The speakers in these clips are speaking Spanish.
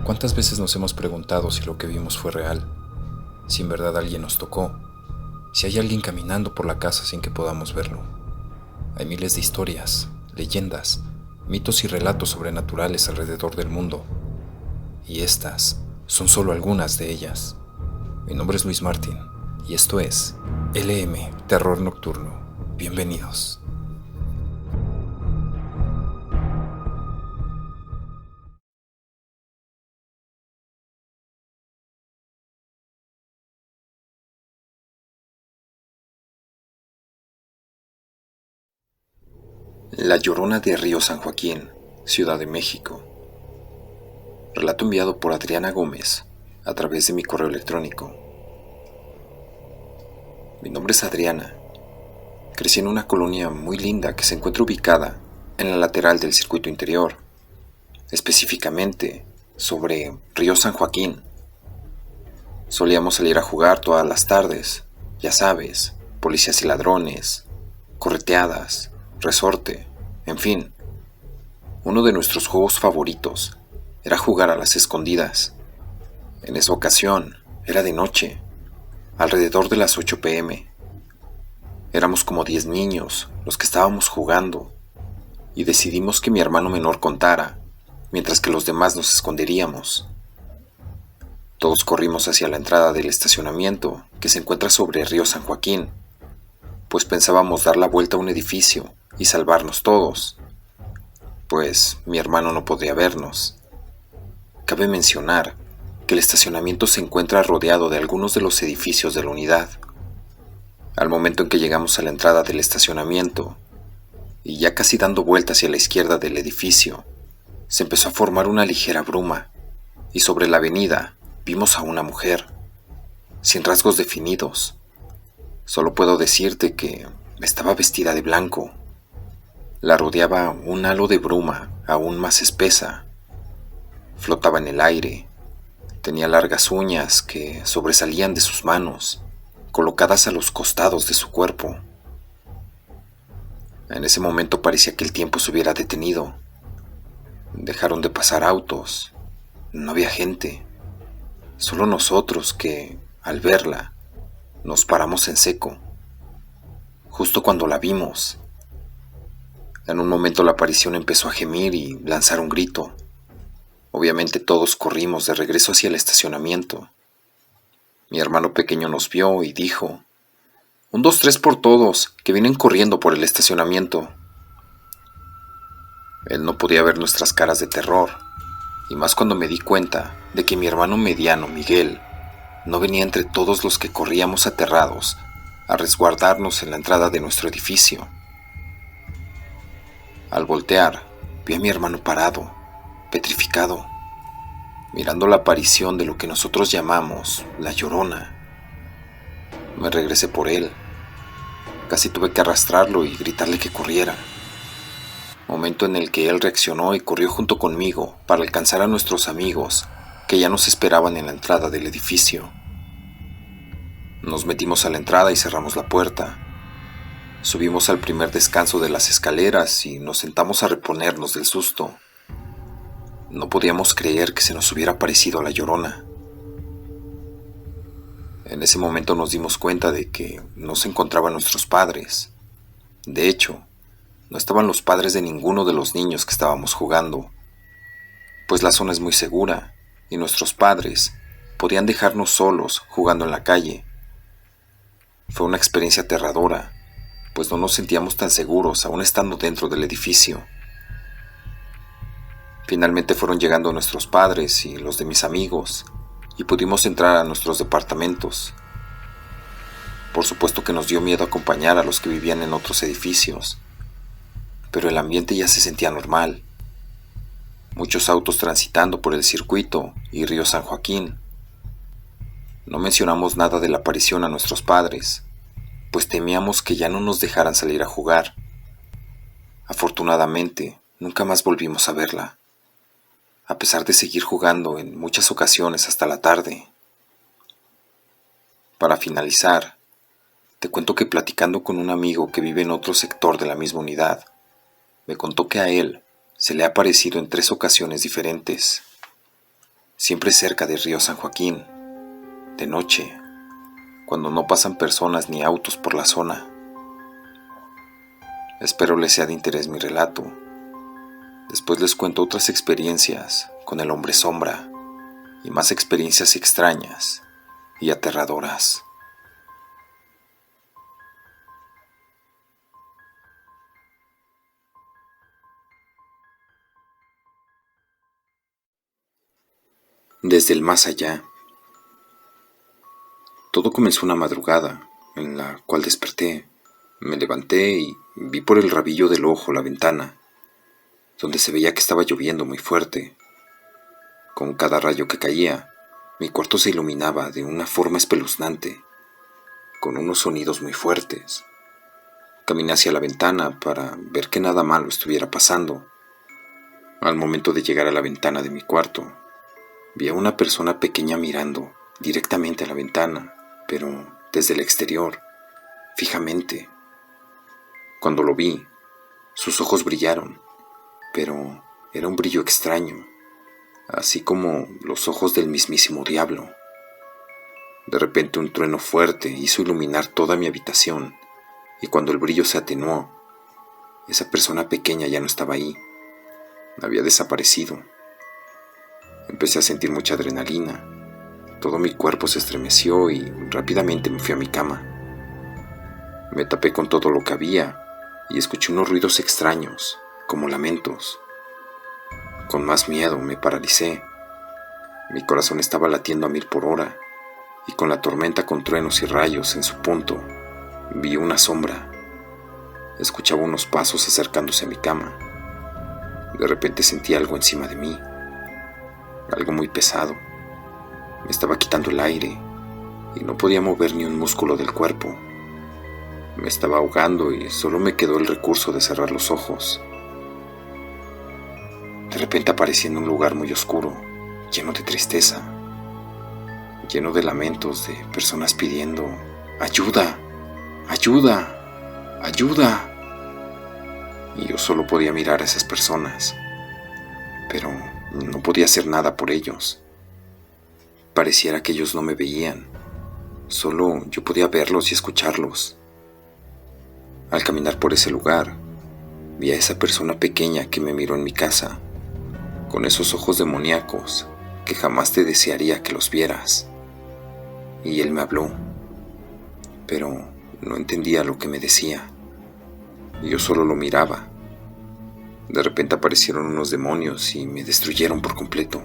¿Cuántas veces nos hemos preguntado si lo que vimos fue real? Si en verdad alguien nos tocó, si hay alguien caminando por la casa sin que podamos verlo. Hay miles de historias, leyendas, mitos y relatos sobrenaturales alrededor del mundo, y estas son solo algunas de ellas. Mi nombre es Luis Martín, y esto es LM Terror Nocturno. Bienvenidos. La Llorona de Río San Joaquín, Ciudad de México. Relato enviado por Adriana Gómez a través de mi correo electrónico. Mi nombre es Adriana. Crecí en una colonia muy linda que se encuentra ubicada en la lateral del circuito interior, específicamente sobre Río San Joaquín. Solíamos salir a jugar todas las tardes, ya sabes, policías y ladrones, correteadas, resorte, en fin. Uno de nuestros juegos favoritos era jugar a las escondidas. En esa ocasión era de noche, alrededor de las 8 p.m. Éramos como 10 niños los que estábamos jugando y decidimos que mi hermano menor contara, mientras que los demás nos esconderíamos. Todos corrimos hacia la entrada del estacionamiento que se encuentra sobre el río San Joaquín, pues pensábamos dar la vuelta a un edificio y salvarnos todos, pues mi hermano no podría vernos. Cabe mencionar que el estacionamiento se encuentra rodeado de algunos de los edificios de la unidad. Al momento en que llegamos a la entrada del estacionamiento, y ya casi dando vuelta hacia la izquierda del edificio, se empezó a formar una ligera bruma, y sobre la avenida vimos a una mujer, sin rasgos definidos. Solo puedo decirte que estaba vestida de blanco. La rodeaba un halo de bruma aún más espesa. Flotaba en el aire. Tenía largas uñas que sobresalían de sus manos, colocadas a los costados de su cuerpo. En ese momento parecía que el tiempo se hubiera detenido. Dejaron de pasar autos. No había gente. Solo nosotros que, al verla, nos paramos en seco. Justo cuando la vimos. En un momento la aparición empezó a gemir y lanzar un grito. Obviamente todos corrimos de regreso hacia el estacionamiento. Mi hermano pequeño nos vio y dijo: "Un, dos, tres por todos, que vienen corriendo por el estacionamiento". Él no podía ver nuestras caras de terror, y más cuando me di cuenta de que mi hermano mediano, Miguel, no venía entre todos los que corríamos aterrados a resguardarnos en la entrada de nuestro edificio. Al voltear, vi a mi hermano parado, petrificado, mirando la aparición de lo que nosotros llamamos la Llorona. Me regresé por él. Casi tuve que arrastrarlo y gritarle que corriera. Momento en el que él reaccionó y corrió junto conmigo para alcanzar a nuestros amigos que ya nos esperaban en la entrada del edificio. Nos metimos a la entrada y cerramos la puerta. Subimos al primer descanso de las escaleras y nos sentamos a reponernos del susto. No podíamos creer que se nos hubiera aparecido la Llorona. En ese momento nos dimos cuenta de que no se encontraban nuestros padres. De hecho, no estaban los padres de ninguno de los niños que estábamos jugando, pues la zona es muy segura y nuestros padres podían dejarnos solos jugando en la calle. Fue una experiencia aterradora, pues no nos sentíamos tan seguros aún estando dentro del edificio. Finalmente fueron llegando nuestros padres y los de mis amigos, y pudimos entrar a nuestros departamentos. Por supuesto que nos dio miedo acompañar a los que vivían en otros edificios, pero el ambiente ya se sentía normal. Muchos autos transitando por el circuito y Río San Joaquín. No mencionamos nada de la aparición a nuestros padres, pues temíamos que ya no nos dejaran salir a jugar. Afortunadamente, nunca más volvimos a verla, a pesar de seguir jugando en muchas ocasiones hasta la tarde. Para finalizar, te cuento que platicando con un amigo que vive en otro sector de la misma unidad, me contó que a él se le ha aparecido en 3 ocasiones diferentes. siempre cerca del río San Joaquín, de noche, cuando no pasan personas ni autos por la zona. Espero les sea de interés mi relato. Después les cuento otras experiencias con el hombre sombra y más experiencias extrañas y aterradoras. Desde el más allá. Todo comenzó una madrugada en la cual desperté. Me levanté y vi por el rabillo del ojo la ventana, donde se veía que estaba lloviendo muy fuerte. Con cada rayo que caía, mi cuarto se iluminaba de una forma espeluznante, con unos sonidos muy fuertes. Caminé hacia la ventana para ver que nada malo estuviera pasando. Al momento de llegar a la ventana de mi cuarto, vi a una persona pequeña mirando directamente a la ventana, pero desde el exterior, fijamente. Cuando lo vi, sus ojos brillaron, pero era un brillo extraño, así como los ojos del mismísimo diablo. De repente un trueno fuerte hizo iluminar toda mi habitación, y cuando el brillo se atenuó, esa persona pequeña ya no estaba ahí, había desaparecido. Empecé a sentir mucha adrenalina, todo mi cuerpo se estremeció y rápidamente me fui a mi cama. Me tapé con todo lo que había y escuché unos ruidos extraños, como lamentos. Con más miedo me paralicé. Mi corazón estaba latiendo a 1000 por hora, y con la tormenta con truenos y rayos en su punto, vi una sombra. Escuchaba unos pasos acercándose a mi cama. De repente sentí algo encima de mí, algo muy pesado. Me estaba quitando el aire y no podía mover ni un músculo del cuerpo. Me estaba ahogando y solo me quedó el recurso de cerrar los ojos. De repente aparecí en un lugar muy oscuro, lleno de tristeza, lleno de lamentos de personas pidiendo ¡ayuda! ¡Ayuda! ¡Ayuda! Y yo solo podía mirar a esas personas, pero no podía hacer nada por ellos. Pareciera que ellos no me veían, solo yo podía verlos y escucharlos. Al caminar por ese lugar, vi a esa persona pequeña que me miró en mi casa, con esos ojos demoníacos que jamás te desearía que los vieras. Y él me habló, pero no entendía lo que me decía. Yo solo lo miraba. De repente aparecieron unos demonios y me destruyeron por completo.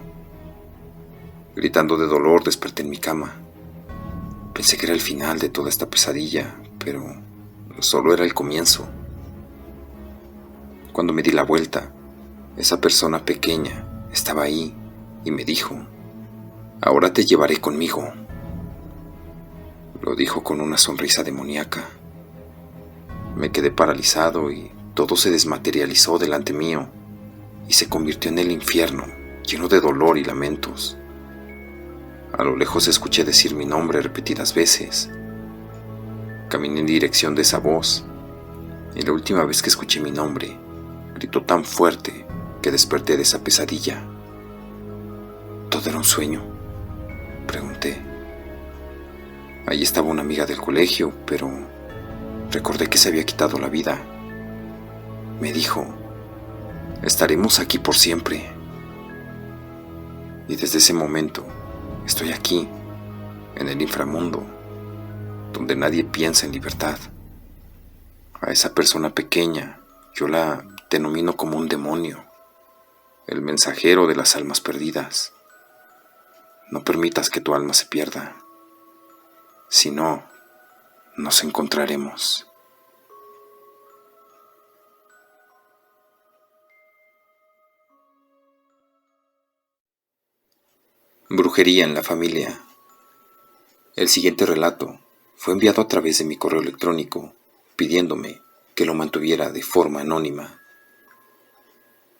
Gritando de dolor, desperté en mi cama. Pensé que era el final de toda esta pesadilla, pero solo era el comienzo. Cuando me di la vuelta, esa persona pequeña estaba ahí y me dijo: «Ahora te llevaré conmigo». Lo dijo con una sonrisa demoníaca. Me quedé paralizado y todo se desmaterializó delante mío y se convirtió en el infierno, lleno de dolor y lamentos. A lo lejos escuché decir mi nombre repetidas veces. Caminé en dirección de esa voz y la última vez que escuché mi nombre, gritó tan fuerte que desperté de esa pesadilla. ¿Todo era un sueño?, pregunté. Allí estaba una amiga del colegio, pero recordé que se había quitado la vida. Me dijo: «Estaremos aquí por siempre». Y desde ese momento estoy aquí, en el inframundo, donde nadie piensa en libertad. A esa persona pequeña yo la denomino como un demonio, el mensajero de las almas perdidas. No permitas que tu alma se pierda, si no, nos encontraremos. Brujería en la familia. El siguiente relato fue enviado a través de mi correo electrónico, pidiéndome que lo mantuviera de forma anónima.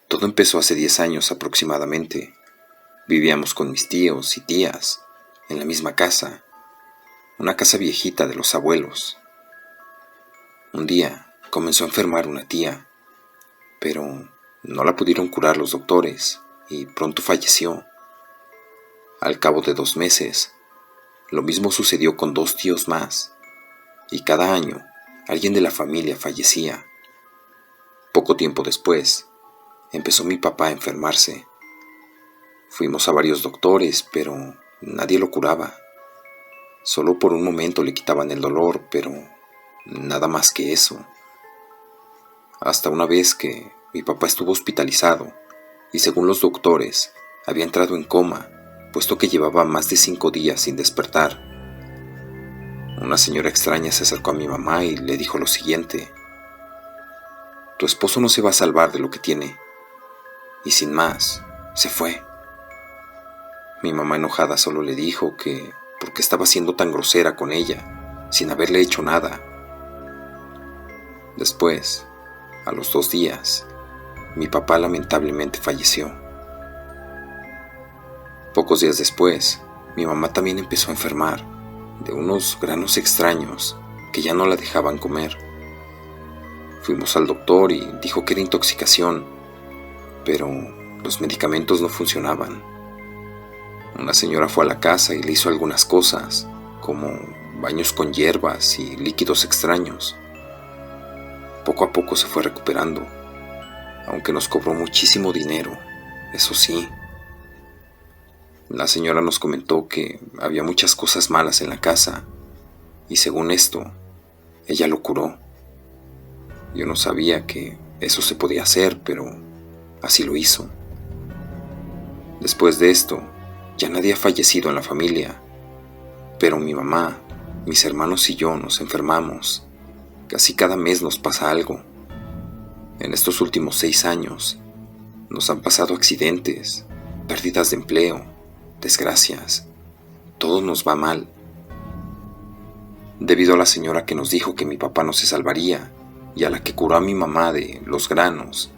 Todo empezó hace 10 años aproximadamente. Vivíamos con mis tíos y tías en la misma casa, una casa viejita de los abuelos. Un día comenzó a enfermar una tía, pero no la pudieron curar los doctores y pronto falleció. Al cabo de 2 meses, lo mismo sucedió con 2 tíos más, y cada año alguien de la familia fallecía. Poco tiempo después, empezó mi papá a enfermarse. Fuimos a varios doctores, pero nadie lo curaba. Solo por un momento le quitaban el dolor, pero nada más que eso. Hasta una vez que mi papá estuvo hospitalizado y según los doctores había entrado en coma, puesto que llevaba más de 5 días sin despertar. Una señora extraña se acercó a mi mamá y le dijo lo siguiente: tu esposo no se va a salvar de lo que tiene. Y sin más, se fue. Mi mamá enojada solo le dijo que por qué estaba siendo tan grosera con ella, sin haberle hecho nada. Después, a los 2 días, mi papá lamentablemente falleció. Pocos días después, mi mamá también empezó a enfermar de unos granos extraños que ya no la dejaban comer. Fuimos al doctor y dijo que era intoxicación, pero los medicamentos no funcionaban. Una señora fue a la casa y le hizo algunas cosas, como baños con hierbas y líquidos extraños. Poco a poco se fue recuperando, aunque nos cobró muchísimo dinero, eso sí. La señora nos comentó que había muchas cosas malas en la casa, y según esto, ella lo curó. Yo no sabía que eso se podía hacer, pero así lo hizo. Después de esto, ya nadie ha fallecido en la familia, pero mi mamá, mis hermanos y yo nos enfermamos. Casi cada mes nos pasa algo. En estos últimos 6 años, nos han pasado accidentes, pérdidas de empleo, desgracias. Todo nos va mal. Debido a la señora que nos dijo que mi papá no se salvaría y a la que curó a mi mamá de los granos,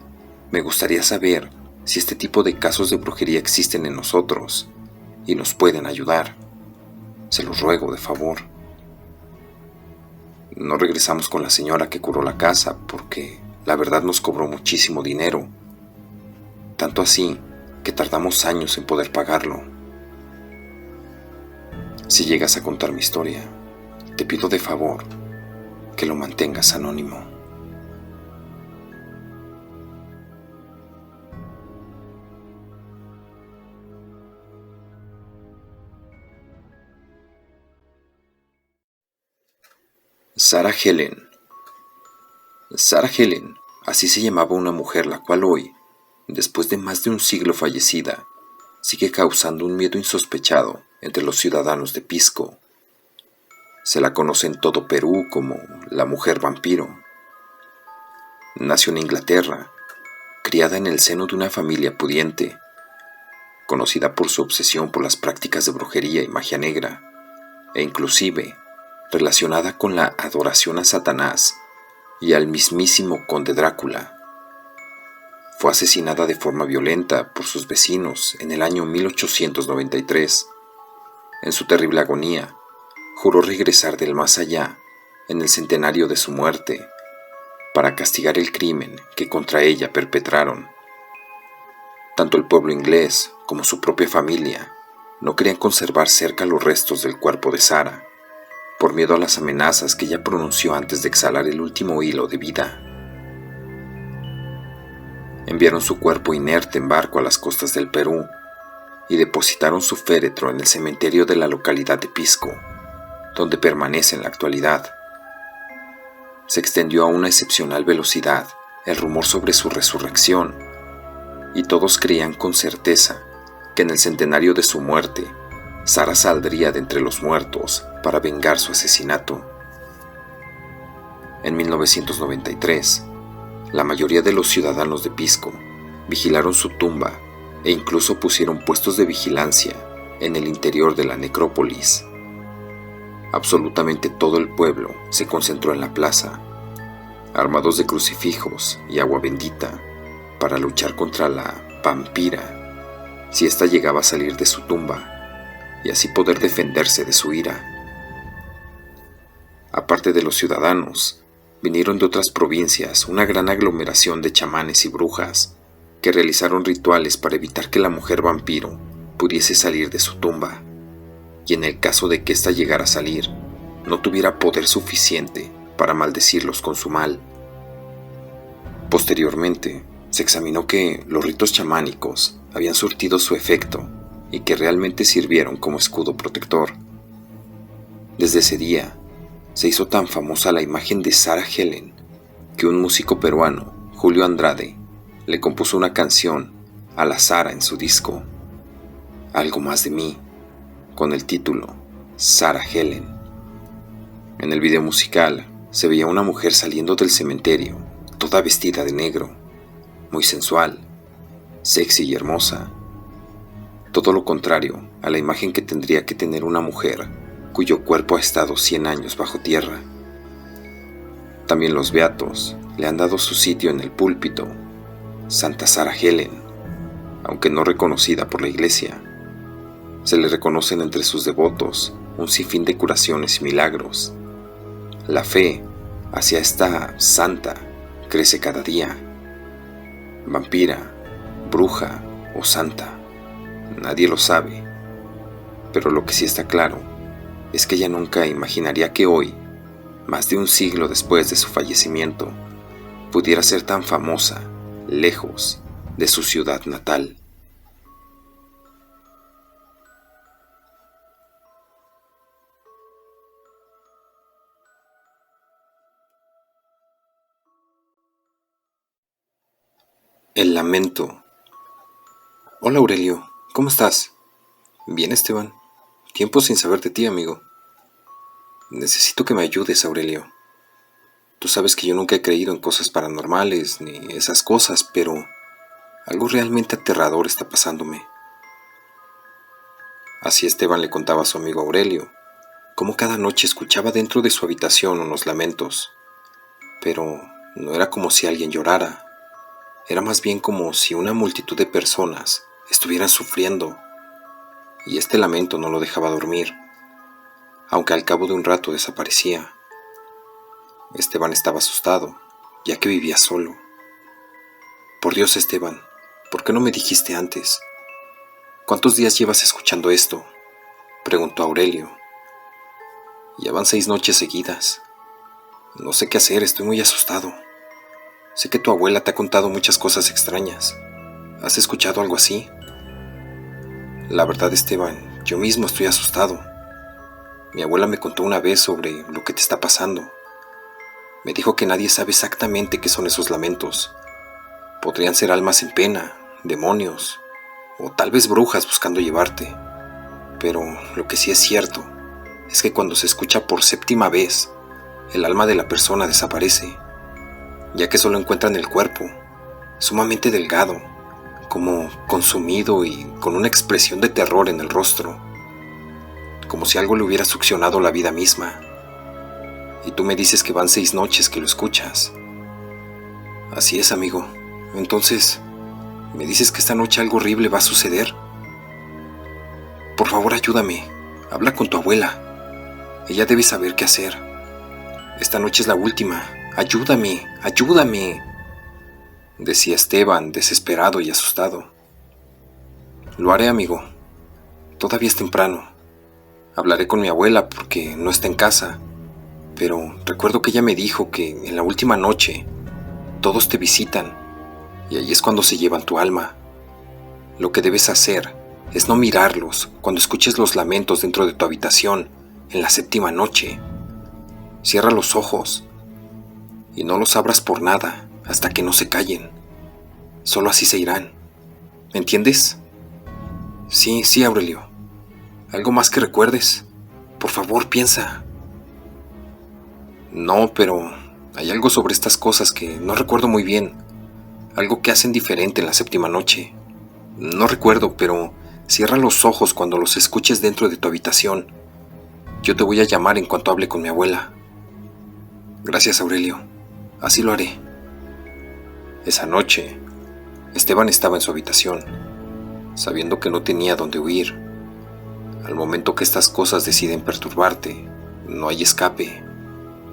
me gustaría saber si este tipo de casos de brujería existen en nosotros y nos pueden ayudar. Se los ruego de favor. No regresamos con la señora que curó la casa porque la verdad nos cobró muchísimo dinero, tanto así que tardamos años en poder pagarlo. Si llegas a contar mi historia, te pido de favor que lo mantengas anónimo. Sarah Helen. Sarah Helen, así se llamaba una mujer la cual hoy, después de más de un siglo fallecida, sigue causando un miedo insospechado entre los ciudadanos de Pisco. Se la conoce en todo Perú como la mujer vampiro. Nació en Inglaterra, criada en el seno de una familia pudiente, conocida por su obsesión por las prácticas de brujería y magia negra, e inclusive relacionada con la adoración a Satanás y al mismísimo conde Drácula. Fue asesinada de forma violenta por sus vecinos en el año 1893. En su terrible agonía, juró regresar del más allá en el centenario de su muerte para castigar el crimen que contra ella perpetraron. Tanto el pueblo inglés como su propia familia no querían conservar cerca los restos del cuerpo de Sarah, por miedo a las amenazas que ella pronunció antes de exhalar el último hilo de vida. Enviaron su cuerpo inerte en barco a las costas del Perú y depositaron su féretro en el cementerio de la localidad de Pisco, donde permanece en la actualidad. Se extendió a una excepcional velocidad el rumor sobre su resurrección, y todos creían con certeza que en el centenario de su muerte, Sarah saldría de entre los muertos para vengar su asesinato. En 1993, la mayoría de los ciudadanos de Pisco vigilaron su tumba e incluso pusieron puestos de vigilancia en el interior de la necrópolis. Absolutamente todo el pueblo se concentró en la plaza, armados de crucifijos y agua bendita, para luchar contra la vampira, si ésta llegaba a salir de su tumba, y así poder defenderse de su ira. Aparte de los ciudadanos, vinieron de otras provincias una gran aglomeración de chamanes y brujas que realizaron rituales para evitar que la mujer vampiro pudiese salir de su tumba, y en el caso de que ésta llegara a salir, no tuviera poder suficiente para maldecirlos con su mal. Posteriormente, se examinó que los ritos chamánicos habían surtido su efecto y que realmente sirvieron como escudo protector. Desde ese día, se hizo tan famosa la imagen de Sarah Helen que un músico peruano, Julio Andrade, le compuso una canción a la Sara en su disco Algo más de mí, con el título Sarah Helen. En el video musical se veía una mujer saliendo del cementerio, toda vestida de negro, muy sensual, sexy y hermosa. Todo lo contrario a la imagen que tendría que tener una mujer cuyo cuerpo ha estado 100 años bajo tierra. También los beatos le han dado su sitio en el púlpito, Santa Sarah Helen, aunque no reconocida por la iglesia. Se le reconocen entre sus devotos un sinfín de curaciones y milagros. La fe hacia esta santa crece cada día. Vampira, bruja o santa, nadie lo sabe, pero lo que sí está claro es que ella nunca imaginaría que hoy, más de un siglo después de su fallecimiento, pudiera ser tan famosa, lejos de su ciudad natal. El lamento. Hola Aurelio, ¿cómo estás? Bien, Esteban. Tiempo sin saber de ti, amigo. Necesito que me ayudes, Aurelio. Tú sabes que yo nunca he creído en cosas paranormales ni esas cosas, pero algo realmente aterrador está pasándome. Así Esteban le contaba a su amigo Aurelio cómo cada noche escuchaba dentro de su habitación unos lamentos, pero no era como si alguien llorara. Era más bien como si una multitud de personas estuvieran sufriendo, y este lamento no lo dejaba dormir, aunque al cabo de un rato desaparecía. Esteban estaba asustado, ya que vivía solo. Por Dios, Esteban, ¿por qué no me dijiste antes? ¿Cuántos días llevas escuchando esto?, preguntó Aurelio. Ya van 6 noches seguidas. No sé qué hacer, estoy muy asustado. Sé que tu abuela te ha contado muchas cosas extrañas. ¿Has escuchado algo así? La verdad, Esteban, yo mismo estoy asustado. Mi abuela me contó una vez sobre lo que te está pasando. Me dijo que nadie sabe exactamente qué son esos lamentos. Podrían ser almas en pena, demonios, o tal vez brujas buscando llevarte. Pero lo que sí es cierto es que cuando se escucha por 7ª vez, el alma de la persona desaparece, ya que solo encuentran el cuerpo, sumamente delgado, como consumido y con una expresión de terror en el rostro, como si algo le hubiera succionado la vida misma. Y tú me dices que van 6 noches que lo escuchas. Así es, amigo. Entonces, ¿me dices que esta noche algo horrible va a suceder? Por favor, ayúdame. Habla con tu abuela. Ella debe saber qué hacer. Esta noche es la última. Ayúdame, ayúdame, decía Esteban, desesperado y asustado. Lo haré, amigo. Todavía es temprano. Hablaré con mi abuela porque no está en casa, pero recuerdo que ella me dijo que en la última noche todos te visitan y ahí es cuando se llevan tu alma. Lo que debes hacer es no mirarlos cuando escuches los lamentos dentro de tu habitación en la 7ª noche. Cierra los ojos y no los abras por nada hasta que no se callen. Solo así se irán. ¿Me entiendes? Sí, Aurelio. ¿Algo más que recuerdes? Por favor, piensa. No, pero hay algo sobre estas cosas que no recuerdo muy bien. Algo que hacen diferente en la 7ª noche. No recuerdo, pero cierra los ojos cuando los escuches dentro de tu habitación. Yo te voy a llamar en cuanto hable con mi abuela. Gracias, Aurelio. Así lo haré. Esa noche, Esteban estaba en su habitación, sabiendo que no tenía dónde huir. Al momento que estas cosas deciden perturbarte, no hay escape.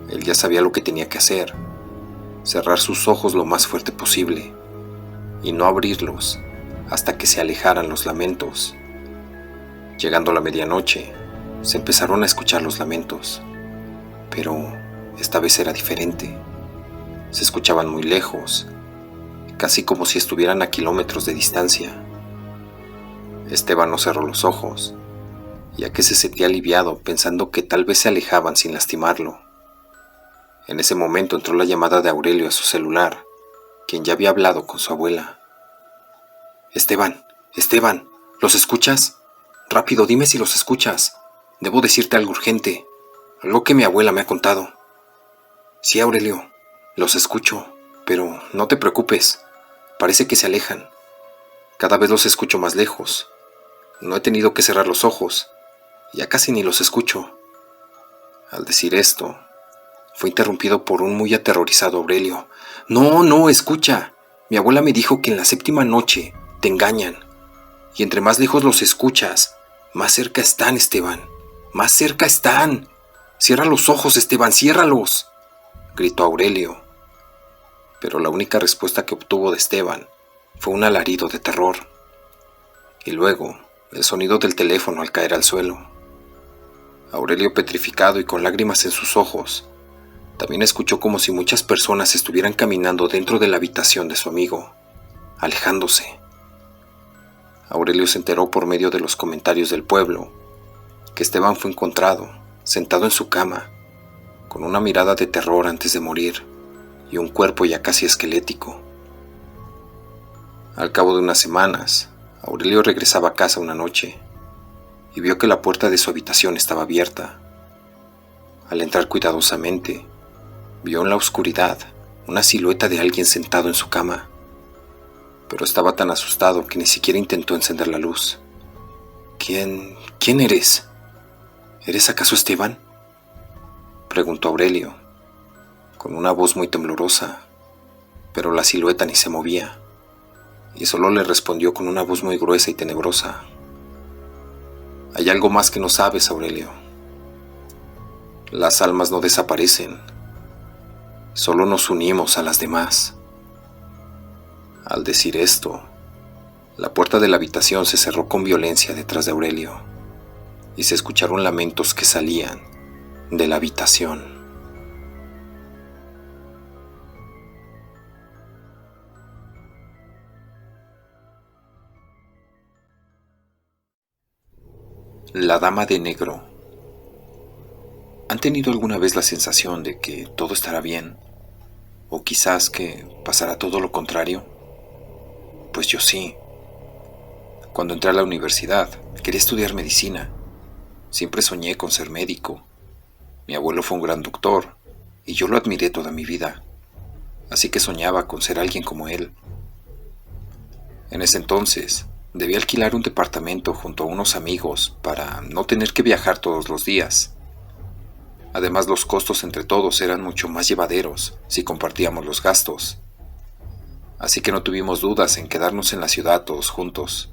Él ya sabía lo que tenía que hacer: cerrar sus ojos lo más fuerte posible y no abrirlos hasta que se alejaran los lamentos. Llegando a la medianoche, se empezaron a escuchar los lamentos, pero esta vez era diferente. Se escuchaban muy lejos, casi como si estuvieran a kilómetros de distancia. Esteban no cerró los ojos, ya que se sentía aliviado pensando que tal vez se alejaban sin lastimarlo. En ese momento entró la llamada de Aurelio a su celular, quien ya había hablado con su abuela. Esteban, ¿los escuchas? Rápido, dime si los escuchas. Debo decirte algo urgente, algo que mi abuela me ha contado. Sí, Aurelio, los escucho, pero no te preocupes, parece que se alejan. Cada vez los escucho más lejos. No he tenido que cerrar los ojos, ya casi ni los escucho. Al decir esto, fue interrumpido por un muy aterrorizado Aurelio. No, escucha. Mi abuela me dijo que en la 7ª noche te engañan. Y entre más lejos los escuchas, más cerca están, Esteban. Más cerca están. Cierra los ojos, Esteban, ciérralos, gritó Aurelio. Pero la única respuesta que obtuvo de Esteban fue un alarido de terror. Y luego, el sonido del teléfono al caer al suelo. Aurelio, petrificado y con lágrimas en sus ojos, también escuchó como si muchas personas estuvieran caminando dentro de la habitación de su amigo, alejándose. Aurelio se enteró por medio de los comentarios del pueblo que Esteban fue encontrado, sentado en su cama, con una mirada de terror antes de morir y un cuerpo ya casi esquelético. Al cabo de unas semanas, Aurelio regresaba a casa una noche y vio que la puerta de su habitación estaba abierta. Al entrar cuidadosamente, vio en la oscuridad una silueta de alguien sentado en su cama, pero estaba tan asustado que ni siquiera intentó encender la luz. ¿Quién eres? ¿Eres acaso Esteban?, preguntó Aurelio, con una voz muy temblorosa, pero la silueta ni se movía, y solo le respondió con una voz muy gruesa y tenebrosa. Hay algo más que no sabes, Aurelio. Las almas no desaparecen, solo nos unimos a las demás. Al decir esto, la puerta de la habitación se cerró con violencia detrás de Aurelio, y se escucharon lamentos que salían de la habitación. La Dama de Negro. ¿Han tenido alguna vez la sensación de que todo estará bien? ¿O quizás que pasará todo lo contrario? Pues yo sí. Cuando entré a la universidad, quería estudiar medicina. Siempre soñé con ser médico. Mi abuelo fue un gran doctor, y yo lo admiré toda mi vida. Así que soñaba con ser alguien como él. En ese entonces, debí alquilar un departamento junto a unos amigos para no tener que viajar todos los días. Además, los costos entre todos eran mucho más llevaderos si compartíamos los gastos. Así que no tuvimos dudas en quedarnos en la ciudad todos juntos.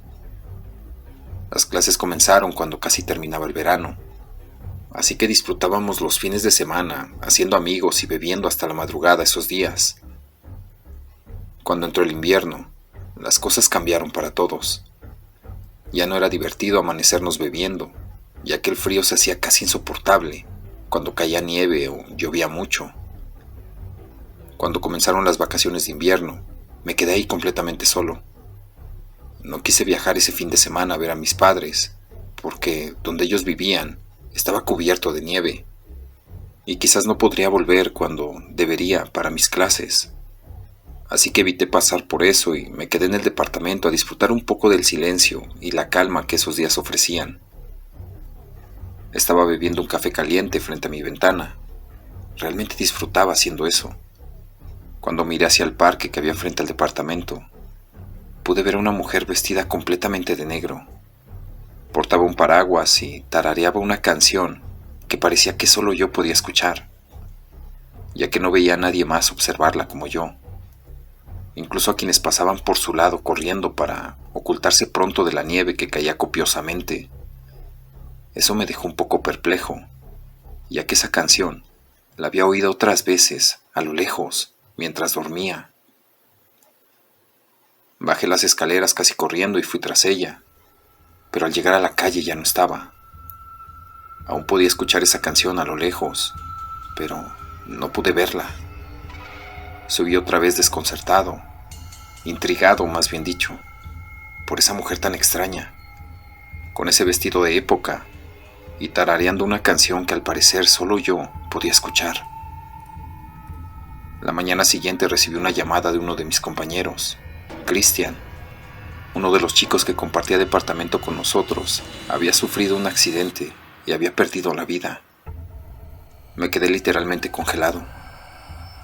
Las clases comenzaron cuando casi terminaba el verano, así que disfrutábamos los fines de semana, haciendo amigos y bebiendo hasta la madrugada esos días. Cuando entró el invierno, las cosas cambiaron para todos. Ya no era divertido amanecernos bebiendo, ya que el frío se hacía casi insoportable cuando caía nieve o llovía mucho. Cuando comenzaron las vacaciones de invierno, me quedé ahí completamente solo. No quise viajar ese fin de semana a ver a mis padres, porque donde ellos vivían estaba cubierto de nieve, y quizás no podría volver cuando debería para mis clases. Así que evité pasar por eso y me quedé en el departamento a disfrutar un poco del silencio y la calma que esos días ofrecían. Estaba bebiendo un café caliente frente a mi ventana. Realmente disfrutaba haciendo eso. Cuando miré hacia el parque que había frente al departamento, pude ver a una mujer vestida completamente de negro. Portaba un paraguas y tarareaba una canción que parecía que solo yo podía escuchar, ya que no veía a nadie más observarla como yo. Incluso a quienes pasaban por su lado corriendo para ocultarse pronto de la nieve que caía copiosamente. Eso me dejó un poco perplejo, ya que esa canción la había oído otras veces a lo lejos mientras dormía. Bajé las escaleras casi corriendo y fui tras ella. pero al llegar a la calle ya no estaba. Aún podía escuchar esa canción a lo lejos, pero no pude verla. Subí otra vez desconcertado, intrigado más bien dicho, por esa mujer tan extraña, con ese vestido de época y tarareando una canción que al parecer solo yo podía escuchar. La mañana siguiente recibí una llamada de uno de mis compañeros, Cristian. Uno de los chicos que compartía departamento con nosotros había sufrido un accidente y había perdido la vida. Me quedé literalmente congelado.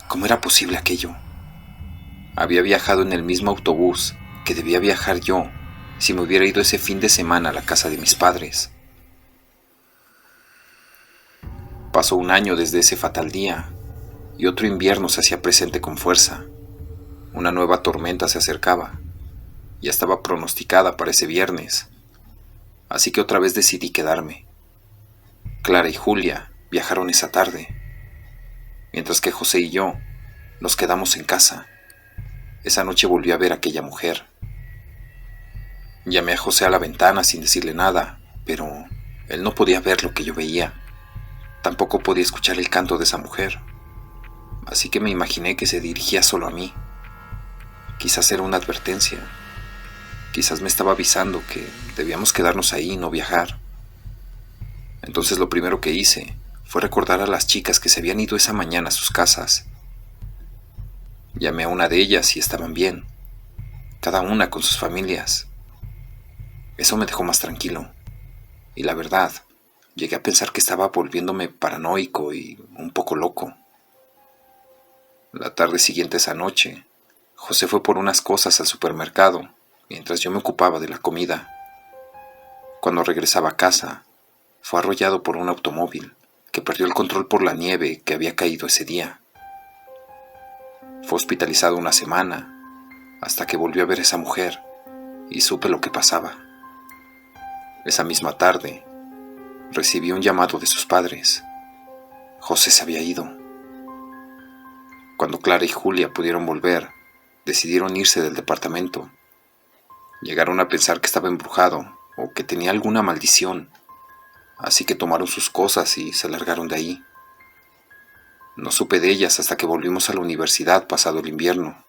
¿Cómo era posible aquello? Había viajado en el mismo autobús que debía viajar yo si me hubiera ido ese fin de semana a la casa de mis padres. Pasó un año desde ese fatal día y otro invierno se hacía presente con fuerza. Una nueva tormenta se acercaba. Ya estaba pronosticada para ese viernes, así que otra vez decidí quedarme. Clara y Julia viajaron esa tarde, mientras que José y yo nos quedamos en casa. Esa noche volví a ver a aquella mujer. Llamé a José a la ventana sin decirle nada, pero él no podía ver lo que yo veía. Tampoco podía escuchar el canto de esa mujer, así que me imaginé que se dirigía solo a mí. Quizás era una advertencia. Quizás me estaba avisando que debíamos quedarnos ahí y no viajar. Entonces lo primero que hice fue recordar a las chicas que se habían ido esa mañana a sus casas. Llamé a una de ellas y estaban bien, cada una con sus familias. Eso me dejó más tranquilo, y la verdad, llegué a pensar que estaba volviéndome paranoico y un poco loco. La tarde siguiente esa noche, José fue por unas cosas al supermercado, mientras yo me ocupaba de la comida. Cuando regresaba a casa, fue arrollado por un automóvil que perdió el control por la nieve que había caído ese día. Fue hospitalizado una semana, hasta que volvió a ver a esa mujer y supe lo que pasaba. Esa misma tarde, recibí un llamado de sus padres. José se había ido. Cuando Clara y Julia pudieron volver, decidieron irse del departamento. Llegaron a pensar que estaba embrujado o que tenía alguna maldición, así que tomaron sus cosas y se largaron de ahí. No supe de ellas hasta que volvimos a la universidad pasado el invierno.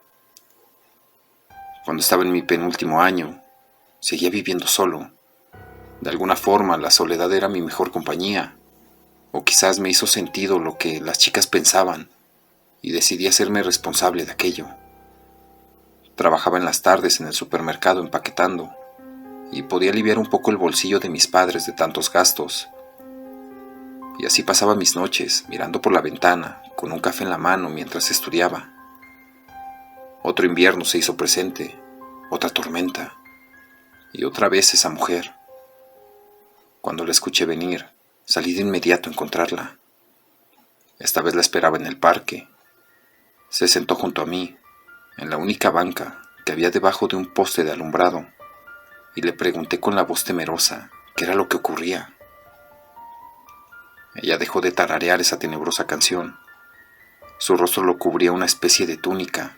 Cuando estaba en mi penúltimo año, seguía viviendo solo. De alguna forma, la soledad era mi mejor compañía, o quizás me hizo sentido lo que las chicas pensaban, y decidí hacerme responsable de aquello. Trabajaba en las tardes en el supermercado empaquetando, y podía aliviar un poco el bolsillo de mis padres de tantos gastos. Y así pasaba mis noches, mirando por la ventana, con un café en la mano mientras estudiaba. Otro invierno se hizo presente, otra tormenta, y otra vez esa mujer. Cuando la escuché venir, salí de inmediato a encontrarla. Esta vez la esperaba en el parque. Se sentó junto a mí, en la única banca que había debajo de un poste de alumbrado, y le pregunté con la voz temerosa qué era lo que ocurría. Ella dejó de tararear esa tenebrosa canción. Su rostro lo cubría una especie de túnica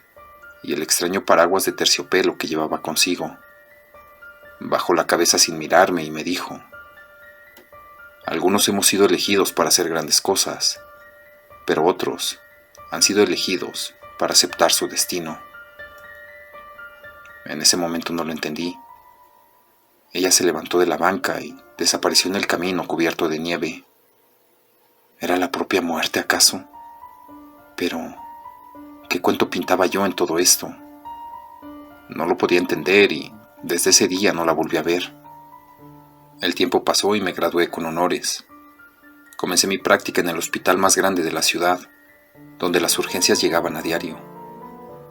y el extraño paraguas de terciopelo que llevaba consigo. Bajó la cabeza sin mirarme y me dijo: algunos hemos sido elegidos para hacer grandes cosas, pero otros han sido elegidos para aceptar su destino. En ese momento no lo entendí. Ella se levantó de la banca y desapareció en el camino cubierto de nieve. ¿Era la propia muerte acaso? Pero, ¿qué cuento pintaba yo en todo esto? No lo podía entender y desde ese día no la volví a ver. El tiempo pasó y me gradué con honores. Comencé mi práctica en el hospital más grande de la ciudad, donde las urgencias llegaban a diario.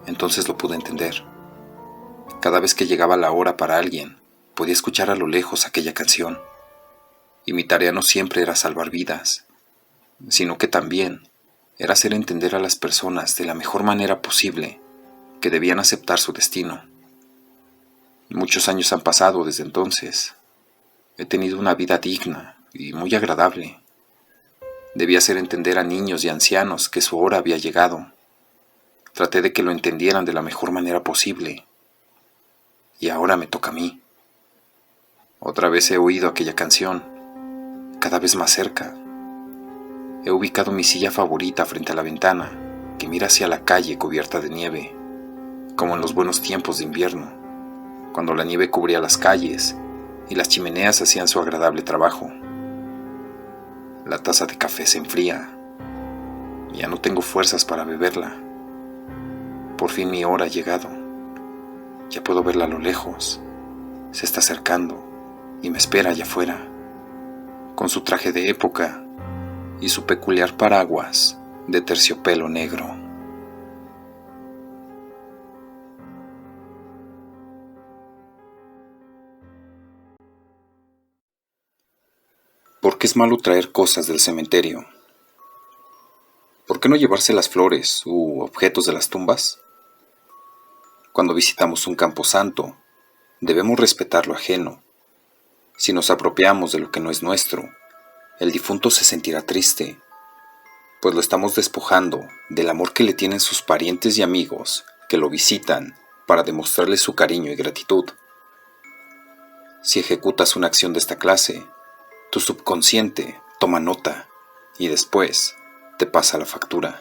Entonces lo pude entender. Cada vez que llegaba la hora para alguien, podía escuchar a lo lejos aquella canción. Y mi tarea no siempre era salvar vidas, sino que también era hacer entender a las personas de la mejor manera posible que debían aceptar su destino. Muchos años han pasado desde entonces. He tenido una vida digna y muy agradable. Debía hacer entender a niños y ancianos que su hora había llegado. Traté de que lo entendieran de la mejor manera posible. Y ahora me toca a mí. Otra vez he oído aquella canción, cada vez más cerca. He ubicado mi silla favorita frente a la ventana, que mira hacia la calle cubierta de nieve, como en los buenos tiempos de invierno, cuando la nieve cubría las calles y las chimeneas hacían su agradable trabajo. La taza de café se enfría. Ya no tengo fuerzas para beberla. Por fin mi hora ha llegado. Ya puedo verla a lo lejos. Se está acercando y me espera allá afuera, con su traje de época y su peculiar paraguas de terciopelo negro. ¿Por qué es malo traer cosas del cementerio? ¿Por qué no llevarse las flores u objetos de las tumbas? Cuando visitamos un camposanto, debemos respetar lo ajeno. Si nos apropiamos de lo que no es nuestro, el difunto se sentirá triste, pues lo estamos despojando del amor que le tienen sus parientes y amigos que lo visitan para demostrarle su cariño y gratitud. Si ejecutas una acción de esta clase, tu subconsciente toma nota y después te pasa la factura.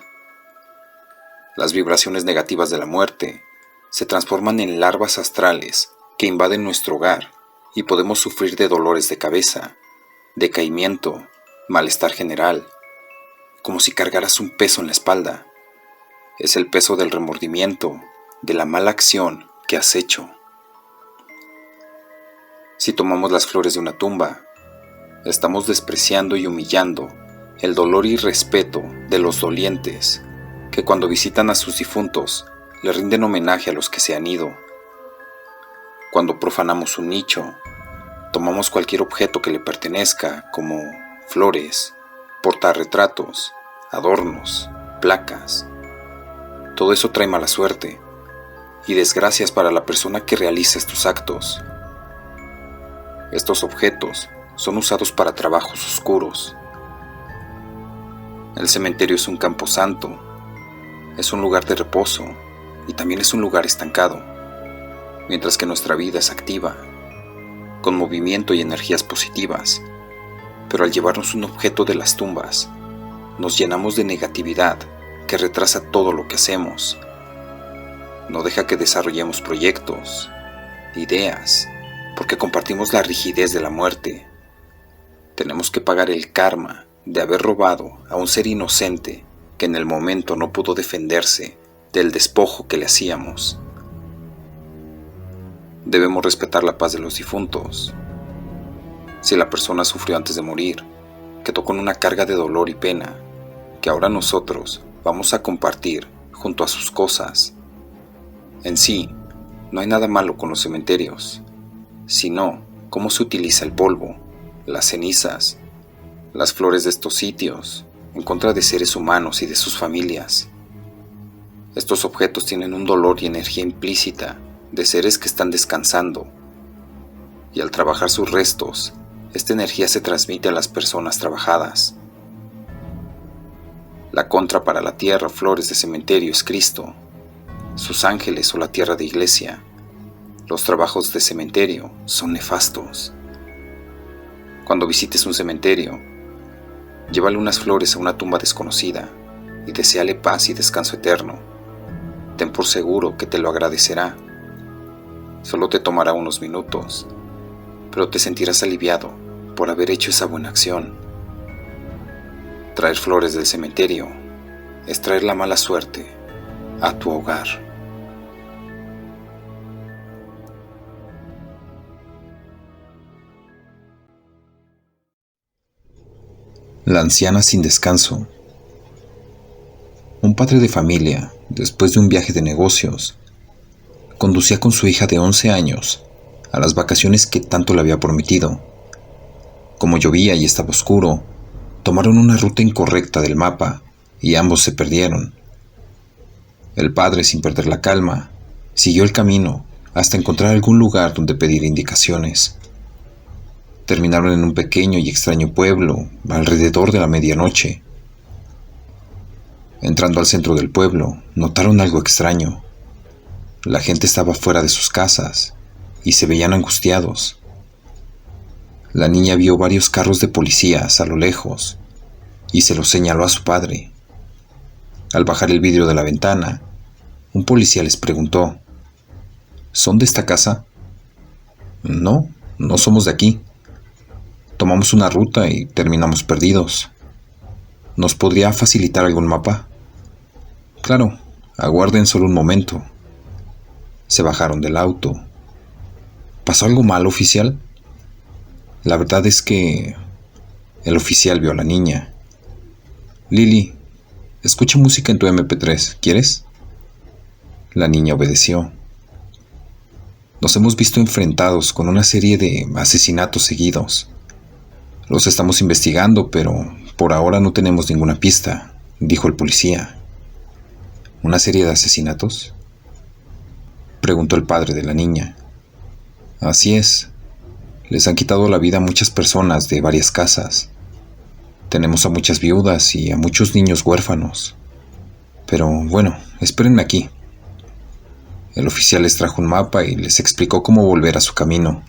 Las vibraciones negativas de la muerte se transforman en larvas astrales que invaden nuestro hogar y podemos sufrir de dolores de cabeza, decaimiento, malestar general, como si cargaras un peso en la espalda. Es el peso del remordimiento, de la mala acción que has hecho. Si tomamos las flores de una tumba, estamos despreciando y humillando el dolor y respeto de los dolientes que cuando visitan a sus difuntos le rinden homenaje a los que se han ido. Cuando profanamos un nicho, tomamos cualquier objeto que le pertenezca, como flores, portarretratos, adornos, placas. Todo eso trae mala suerte y desgracias para la persona que realiza estos actos. Estos objetos son usados para trabajos oscuros. El cementerio es un camposanto, es un lugar de reposo y también es un lugar estancado, mientras que nuestra vida es activa, con movimiento y energías positivas. Pero al llevarnos un objeto de las tumbas, nos llenamos de negatividad que retrasa todo lo que hacemos. No deja que desarrollemos proyectos, ideas, porque compartimos la rigidez de la muerte. Tenemos que pagar el karma de haber robado a un ser inocente que en el momento no pudo defenderse del despojo que le hacíamos. Debemos respetar la paz de los difuntos. Si la persona sufrió antes de morir, quedó con una carga de dolor y pena, que ahora nosotros vamos a compartir junto a sus cosas. En sí, no hay nada malo con los cementerios, sino cómo se utiliza el polvo, las cenizas, las flores de estos sitios, en contra de seres humanos y de sus familias. Estos objetos tienen un dolor y energía implícita de seres que están descansando, y al trabajar sus restos, esta energía se transmite a las personas trabajadas. La contra para la tierra o flores de cementerio es Cristo, sus ángeles o la tierra de iglesia. Los trabajos de cementerio son nefastos. Cuando visites un cementerio, llévale unas flores a una tumba desconocida y deséale paz y descanso eterno. Ten por seguro que te lo agradecerá. Solo te tomará unos minutos, pero te sentirás aliviado por haber hecho esa buena acción. Traer flores del cementerio es traer la mala suerte a tu hogar. La anciana sin descanso. Un padre de familia, después de un viaje de negocios, conducía con su hija de 11 años a las vacaciones que tanto le había prometido. Como llovía y estaba oscuro, tomaron una ruta incorrecta del mapa y ambos se perdieron. El padre, sin perder la calma, siguió el camino hasta encontrar algún lugar donde pedir indicaciones. Terminaron en un pequeño y extraño pueblo alrededor de la medianoche. Entrando al centro del pueblo, notaron algo extraño. La gente estaba fuera de sus casas y se veían angustiados. La niña vio varios carros de policías a lo lejos y se los señaló a su padre. Al bajar el vidrio de la ventana, un policía les preguntó: ¿Son de esta casa? No, no somos de aquí. Tomamos una ruta y terminamos perdidos. ¿Nos podría facilitar algún mapa? Claro, aguarden solo un momento. Se bajaron del auto. ¿Pasó algo mal, oficial? La verdad es que el oficial vio a la niña. Lily, escucha música en tu MP3, ¿quieres? La niña obedeció. Nos hemos visto enfrentados con una serie de asesinatos seguidos. Los estamos investigando, pero por ahora no tenemos ninguna pista, dijo el policía. ¿Una serie de asesinatos?, preguntó el padre de la niña. Así es. Les han quitado la vida a muchas personas de varias casas. Tenemos a muchas viudas y a muchos niños huérfanos. Pero bueno, espérenme aquí. El oficial les trajo un mapa y les explicó cómo volver a su camino.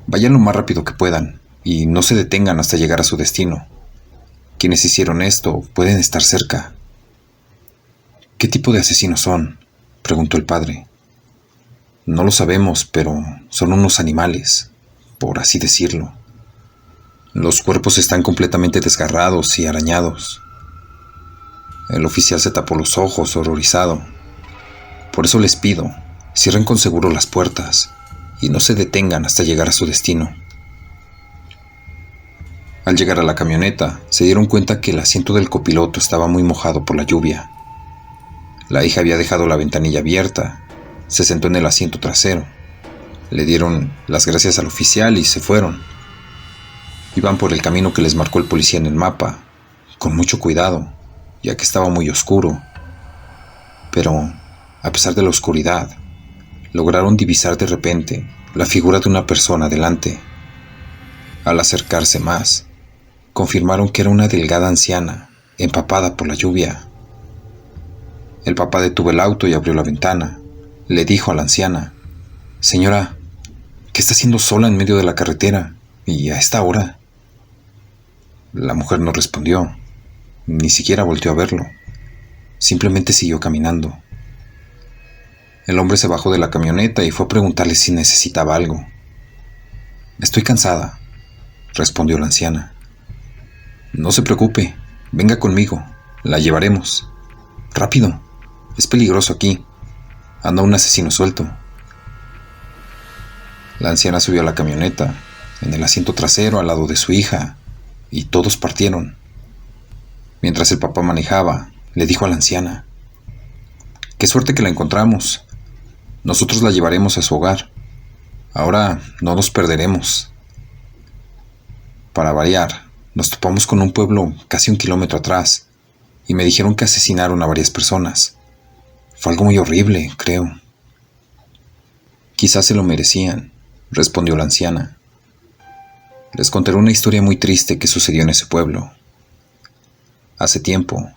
Vayan lo más rápido que puedan y no se detengan hasta llegar a su destino. Quienes hicieron esto pueden estar cerca. ¿Qué tipo de asesinos son?, preguntó el padre. No lo sabemos, pero son unos animales, por así decirlo. Los cuerpos están completamente desgarrados y arañados. El oficial se tapó los ojos, horrorizado. Por eso les pido, cierren con seguro las puertas y no se detengan hasta llegar a su destino. Al llegar a la camioneta, se dieron cuenta que el asiento del copiloto estaba muy mojado por la lluvia. La hija había dejado la ventanilla abierta. Se sentó en el asiento trasero. Le dieron las gracias al oficial y se fueron. Iban por el camino que les marcó el policía en el mapa, con mucho cuidado, ya que estaba muy oscuro. Pero, a pesar de la oscuridad, lograron divisar de repente la figura de una persona delante. Al acercarse más, confirmaron que era una delgada anciana, empapada por la lluvia. El papá detuvo el auto y abrió la ventana. Le dijo a la anciana: Señora, ¿qué está haciendo sola en medio de la carretera y a esta hora? La mujer no respondió, ni siquiera volteó a verlo. Simplemente siguió caminando. El hombre se bajó de la camioneta y fue a preguntarle si necesitaba algo. Estoy cansada, respondió la anciana. No se preocupe, venga conmigo, la llevaremos. Rápido, es peligroso aquí. Anda un asesino suelto. La anciana subió a la camioneta, en el asiento trasero al lado de su hija, y todos partieron. Mientras el papá manejaba, le dijo a la anciana: Qué suerte que la encontramos. Nosotros la llevaremos a su hogar. Ahora no nos perderemos. Para variar, nos topamos con un pueblo casi 1 kilómetro atrás, y me dijeron que asesinaron a varias personas. Fue algo muy horrible, creo. Quizás se lo merecían, respondió la anciana. Les contaré una historia muy triste que sucedió en ese pueblo. Hace tiempo,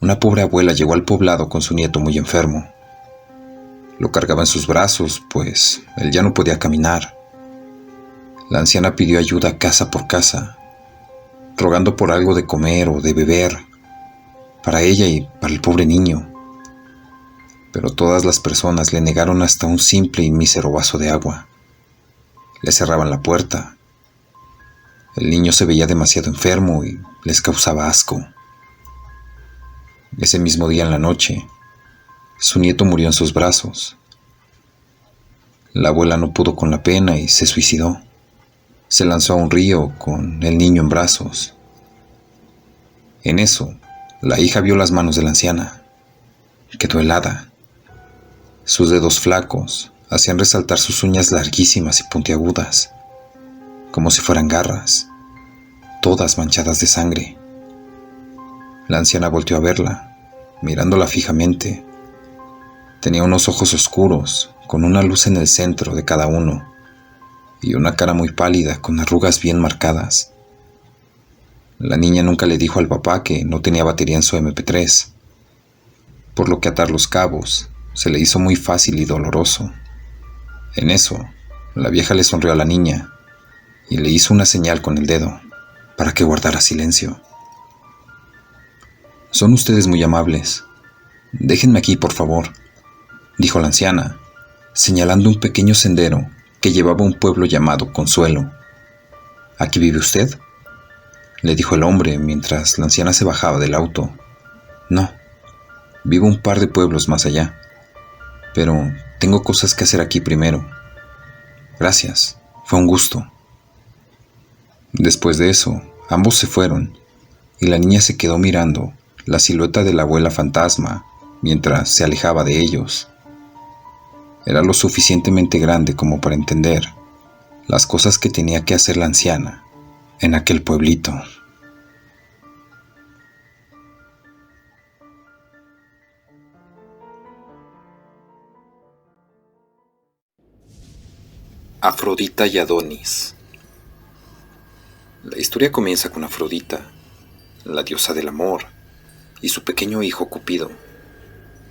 una pobre abuela llegó al poblado con su nieto muy enfermo. Lo cargaba en sus brazos, pues él ya no podía caminar. La anciana pidió ayuda casa por casa, rogando por algo de comer o de beber, para ella y para el pobre niño. Pero todas las personas le negaron hasta un simple y mísero vaso de agua. Le cerraban la puerta. El niño se veía demasiado enfermo y les causaba asco. Ese mismo día en la noche, su nieto murió en sus brazos. La abuela no pudo con la pena y se suicidó. Se lanzó a un río con el niño en brazos. En eso, la hija vio las manos de la anciana. Quedó helada. Sus dedos flacos hacían resaltar sus uñas larguísimas y puntiagudas, como si fueran garras, todas manchadas de sangre. La anciana volteó a verla, mirándola fijamente. Tenía unos ojos oscuros, con una luz en el centro de cada uno, y una cara muy pálida con arrugas bien marcadas. La niña nunca le dijo al papá que no tenía batería en su MP3, por lo que atar los cabos se le hizo muy fácil y doloroso. En eso, la vieja le sonrió a la niña y le hizo una señal con el dedo para que guardara silencio. «Son ustedes muy amables. Déjenme aquí, por favor», dijo la anciana, señalando un pequeño sendero que llevaba a un pueblo llamado Consuelo. «¿Aquí vive usted?», le dijo el hombre mientras la anciana se bajaba del auto. «No, vivo un par de pueblos más allá, pero tengo cosas que hacer aquí primero. Gracias, fue un gusto». Después de eso, ambos se fueron, y la niña se quedó mirando la silueta de la abuela fantasma mientras se alejaba de ellos. Era lo suficientemente grande como para entender las cosas que tenía que hacer la anciana en aquel pueblito. Afrodita y Adonis. La historia comienza con Afrodita, la diosa del amor, y su pequeño hijo Cupido,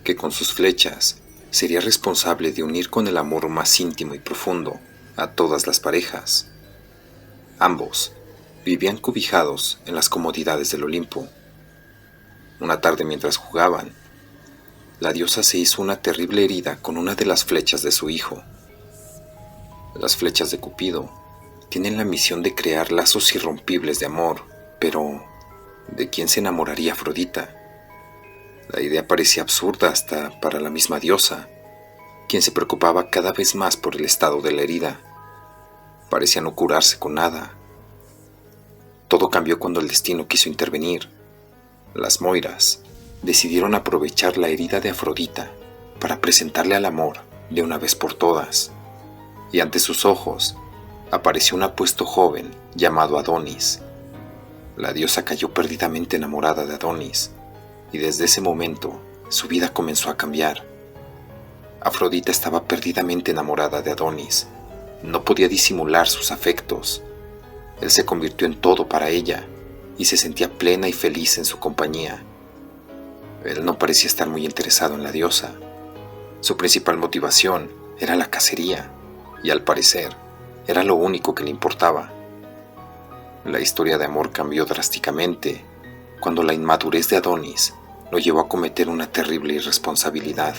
que con sus flechas sería responsable de unir con el amor más íntimo y profundo a todas las parejas. Ambos vivían cobijados en las comodidades del Olimpo. Una tarde mientras jugaban, la diosa se hizo una terrible herida con una de las flechas de su hijo. Las flechas de Cupido tienen la misión de crear lazos irrompibles de amor, pero ¿de quién se enamoraría Afrodita? La idea parecía absurda hasta para la misma diosa, quien se preocupaba cada vez más por el estado de la herida. Parecía no curarse con nada. Todo cambió cuando el destino quiso intervenir. Las Moiras decidieron aprovechar la herida de Afrodita para presentarle al amor de una vez por todas. Y ante sus ojos apareció un apuesto joven llamado Adonis. La diosa cayó perdidamente enamorada de Adonis, y desde ese momento su vida comenzó a cambiar. Afrodita estaba perdidamente enamorada de Adonis. No podía disimular sus afectos. Él se convirtió en todo para ella y se sentía plena y feliz en su compañía. Él no parecía estar muy interesado en la diosa. Su principal motivación era la cacería, y al parecer era lo único que le importaba. La historia de amor cambió drásticamente cuando la inmadurez de Adonis lo llevó a cometer una terrible irresponsabilidad.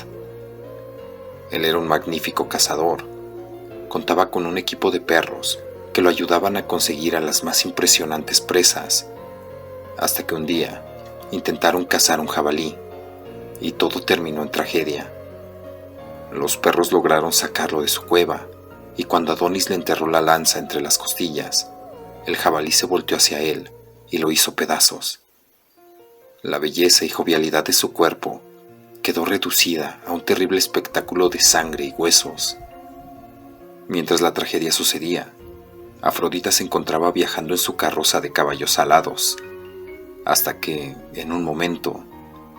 Él era un magnífico cazador. Contaba con un equipo de perros que lo ayudaban a conseguir a las más impresionantes presas, hasta que un día intentaron cazar un jabalí, y todo terminó en tragedia. Los perros lograron sacarlo de su cueva, y cuando Adonis le enterró la lanza entre las costillas, el jabalí se volteó hacia él y lo hizo pedazos. La belleza y jovialidad de su cuerpo quedó reducida a un terrible espectáculo de sangre y huesos. Mientras la tragedia sucedía, Afrodita se encontraba viajando en su carroza de caballos alados, hasta que, en un momento,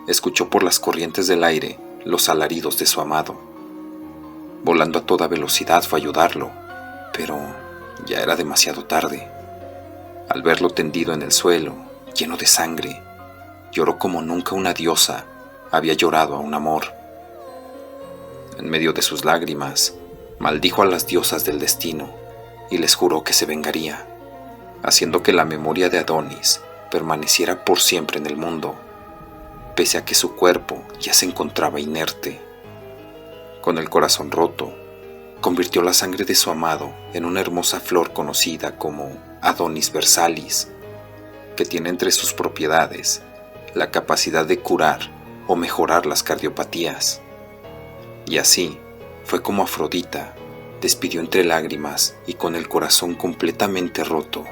escuchó por las corrientes del aire los alaridos de su amado. Volando a toda velocidad fue a ayudarlo, pero ya era demasiado tarde. Al verlo tendido en el suelo, lleno de sangre, lloró como nunca una diosa había llorado a un amor. En medio de sus lágrimas, maldijo a las diosas del destino y les juró que se vengaría, haciendo que la memoria de Adonis permaneciera por siempre en el mundo, pese a que su cuerpo ya se encontraba inerte. Con el corazón roto, convirtió la sangre de su amado en una hermosa flor conocida como Adonis versalis, que tiene entre sus propiedades la capacidad de curar o mejorar las cardiopatías. Y así fue como Afrodita despidió entre lágrimas y con el corazón completamente roto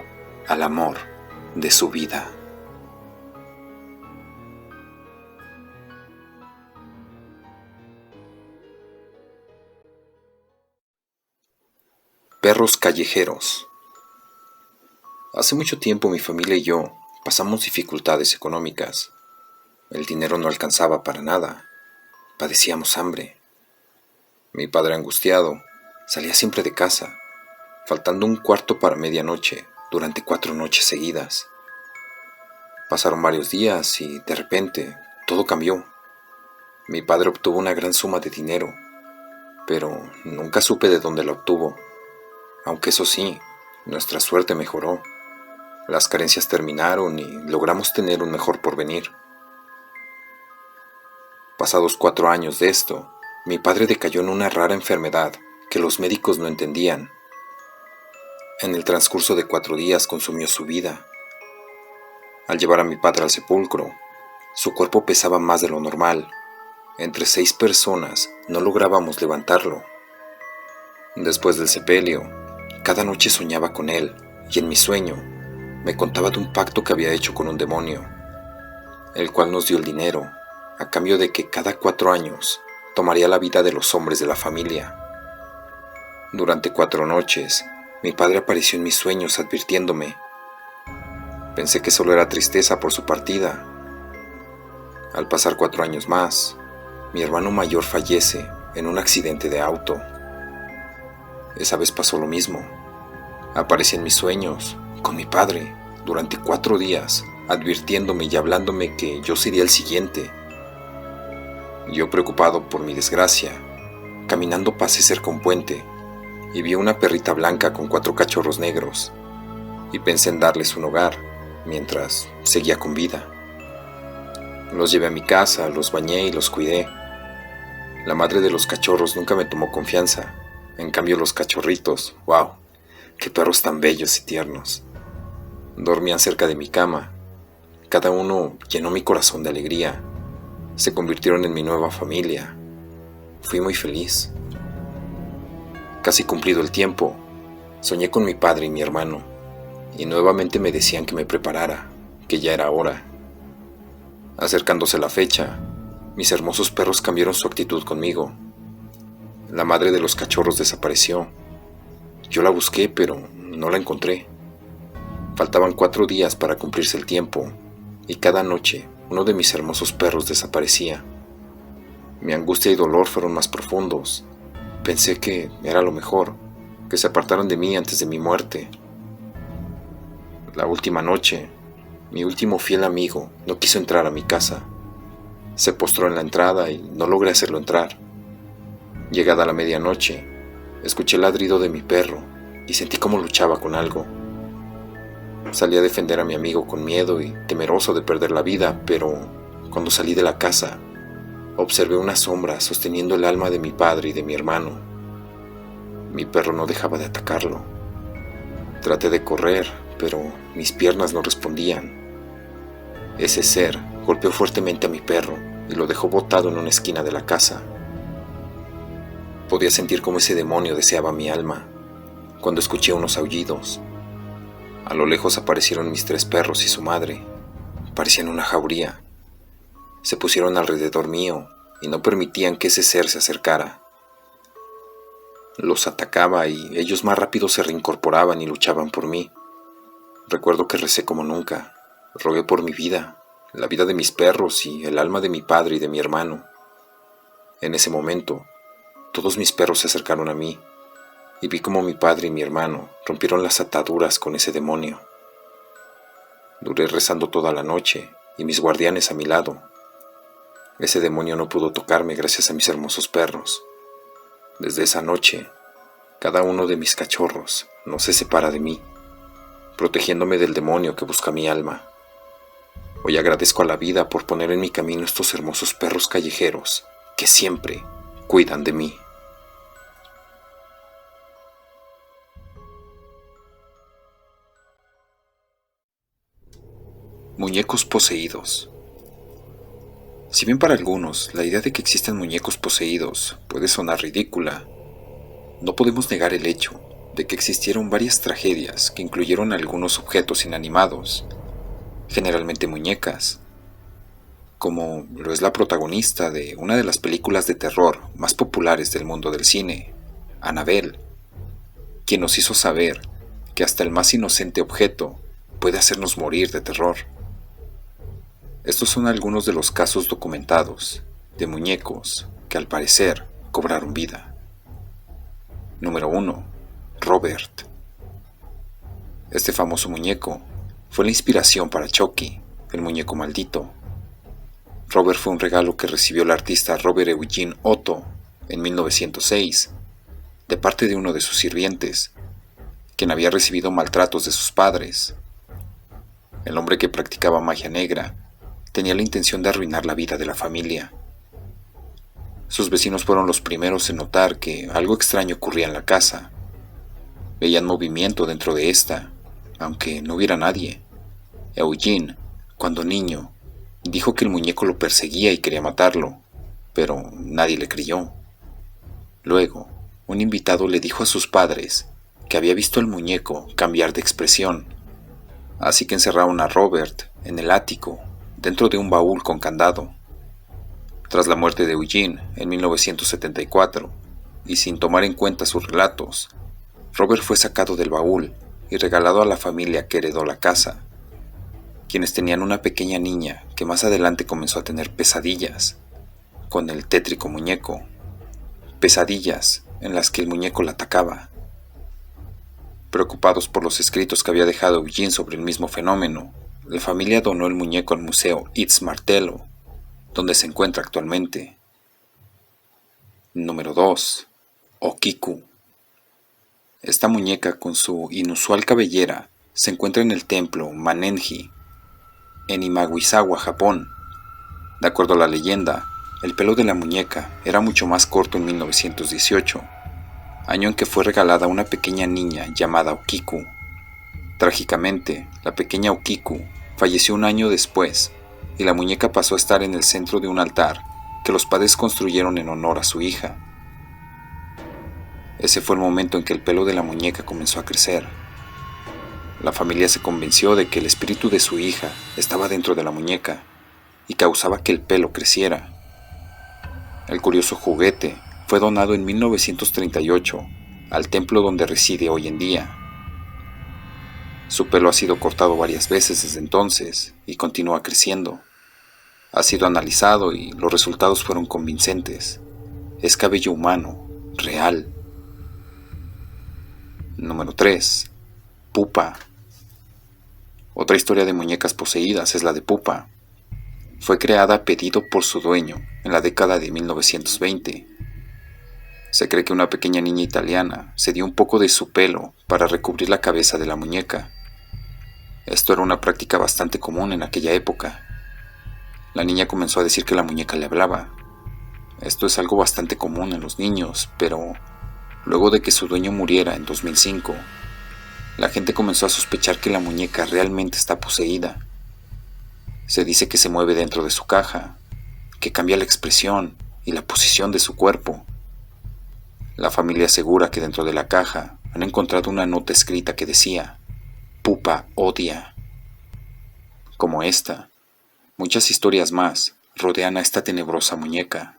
al amor de su vida. Perros callejeros. Hace mucho tiempo mi familia y yo pasamos dificultades económicas. El dinero no alcanzaba para nada. Padecíamos hambre. Mi padre, angustiado, salía siempre de casa, faltando un cuarto para medianoche durante 4 noches seguidas. Pasaron varios días y, de repente, todo cambió. Mi padre obtuvo una gran suma de dinero, pero nunca supe de dónde la obtuvo. Aunque eso sí, Nuestra suerte mejoró. Las carencias terminaron y logramos tener un mejor porvenir. Pasados 4 años de esto, mi padre decayó en una rara enfermedad que los médicos no entendían. En el transcurso de 4 días consumió su vida. Al llevar a mi padre al sepulcro, su cuerpo pesaba más de lo normal. Entre 6 personas no lográbamos levantarlo. Después del sepelio, cada noche soñaba con él, y en mi sueño me contaba de un pacto que había hecho con un demonio, el cual nos dio el dinero, a cambio de que cada 4 años tomaría la vida de los hombres de la familia. Durante 4 noches, mi padre apareció en mis sueños advirtiéndome. Pensé que solo era tristeza por su partida. Al pasar 4 años más, mi hermano mayor fallece en un accidente de auto. Esa vez pasó lo mismo. Aparecí en mis sueños, con mi padre, durante 4 días, advirtiéndome y hablándome que yo sería el siguiente. Yo, preocupado por mi desgracia, caminando pasé cerca a un puente y vi una perrita blanca con 4 cachorros negros, y pensé en darles un hogar mientras seguía con vida. Los llevé a mi casa, los bañé y los cuidé. La madre de los cachorros nunca me tomó confianza. En cambio los cachorritos, ¡wow! ¡Qué perros tan bellos y tiernos! Dormían cerca de mi cama. Cada uno llenó mi corazón de alegría. Se convirtieron en mi nueva familia. Fui muy feliz. Casi cumplido el tiempo, soñé con mi padre y mi hermano, y nuevamente me decían que me preparara, que ya era hora. Acercándose la fecha, mis hermosos perros cambiaron su actitud conmigo. La madre de los cachorros desapareció. Yo la busqué, pero no la encontré. Faltaban 4 días para cumplirse el tiempo, y cada noche uno de mis hermosos perros desaparecía. Mi angustia y dolor fueron más profundos. Pensé que era lo mejor, que se apartaran de mí antes de mi muerte. La última noche, mi último fiel amigo no quiso entrar a mi casa. Se postró en la entrada y no logré hacerlo entrar. Llegada la medianoche, escuché el ladrido de mi perro y sentí cómo luchaba con algo. Salí a defender a mi amigo con miedo y temeroso de perder la vida, pero cuando salí de la casa, observé una sombra sosteniendo el alma de mi padre y de mi hermano. Mi perro no dejaba de atacarlo. Traté de correr, pero mis piernas no respondían. Ese ser golpeó fuertemente a mi perro y lo dejó botado en una esquina de la casa. Podía sentir cómo ese demonio deseaba mi alma, cuando escuché unos aullidos. A lo lejos aparecieron mis 3 perros y su madre. Parecían una jauría. Se pusieron alrededor mío y no permitían que ese ser se acercara. Los atacaba y ellos más rápido se reincorporaban y luchaban por mí. Recuerdo que recé como nunca. Rogué por mi vida, la vida de mis perros y el alma de mi padre y de mi hermano. En ese momento, todos mis perros se acercaron a mí y vi cómo mi padre y mi hermano rompieron las ataduras con ese demonio. Duré rezando toda la noche y mis guardianes a mi lado. Ese demonio no pudo tocarme gracias a mis hermosos perros. Desde esa noche, cada uno de mis cachorros no se separa de mí, protegiéndome del demonio que busca mi alma. Hoy agradezco a la vida por poner en mi camino estos hermosos perros callejeros que siempre cuidan de mí. Muñecos poseídos. Si bien para algunos la idea de que existen muñecos poseídos puede sonar ridícula, no podemos negar el hecho de que existieron varias tragedias que incluyeron algunos objetos inanimados, generalmente muñecas, como lo es la protagonista de una de las películas de terror más populares del mundo del cine, Annabelle, quien nos hizo saber que hasta el más inocente objeto puede hacernos morir de terror. Estos son algunos de los casos documentados de muñecos que al parecer cobraron vida. Número 1. Robert. Este famoso muñeco fue la inspiración para Chucky, el muñeco maldito. Robert fue un regalo que recibió el artista Robert Eugene Otto en 1906 de parte de uno de sus sirvientes, quien había recibido maltratos de sus padres. El hombre que practicaba magia negra tenía la intención de arruinar la vida de la familia. Sus vecinos fueron los primeros en notar que algo extraño ocurría en la casa. Veían movimiento dentro de esta, aunque no hubiera nadie. Eugene, cuando niño, dijo que el muñeco lo perseguía y quería matarlo, pero nadie le creyó. Luego, un invitado le dijo a sus padres que había visto al muñeco cambiar de expresión, así que encerraron a Robert en el ático, dentro de un baúl con candado. Tras la muerte de Eugene en 1974, y sin tomar en cuenta sus relatos, Robert fue sacado del baúl y regalado a la familia que heredó la casa, quienes tenían una pequeña niña que más adelante comenzó a tener pesadillas con el tétrico muñeco, pesadillas en las que el muñeco la atacaba. Preocupados por los escritos que había dejado Eugene sobre el mismo fenómeno, la familia donó el muñeco al museo Yves Martello, donde se encuentra actualmente. Número 2. Okiku. Esta muñeca con su inusual cabellera se encuentra en el templo Manenji, en Imaguisawa, Japón. De acuerdo a la leyenda, el pelo de la muñeca era mucho más corto en 1918, año en que fue regalada a una pequeña niña llamada Okiku. Trágicamente, la pequeña Okiku falleció un año después, y la muñeca pasó a estar en el centro de un altar que los padres construyeron en honor a su hija. Ese fue el momento en que el pelo de la muñeca comenzó a crecer. La familia se convenció de que el espíritu de su hija estaba dentro de la muñeca y causaba que el pelo creciera. El curioso juguete fue donado en 1938 al templo donde reside hoy en día. Su pelo ha sido cortado varias veces desde entonces y continúa creciendo. Ha sido analizado y los resultados fueron convincentes. Es cabello humano, real. Número 3. Pupa. Otra historia de muñecas poseídas es la de Pupa. Fue creada a pedido por su dueño en la década de 1920. Se cree que una pequeña niña italiana se dio un poco de su pelo para recubrir la cabeza de la muñeca. Esto era una práctica bastante común en aquella época. La niña comenzó a decir que la muñeca le hablaba. Esto es algo bastante común en los niños, pero luego de que su dueño muriera en 2005, la gente comenzó a sospechar que la muñeca realmente está poseída. Se dice que se mueve dentro de su caja, que cambia la expresión y la posición de su cuerpo. La familia asegura que dentro de la caja han encontrado una nota escrita que decía: Pupa odia. Como esta, muchas historias más rodean a esta tenebrosa muñeca.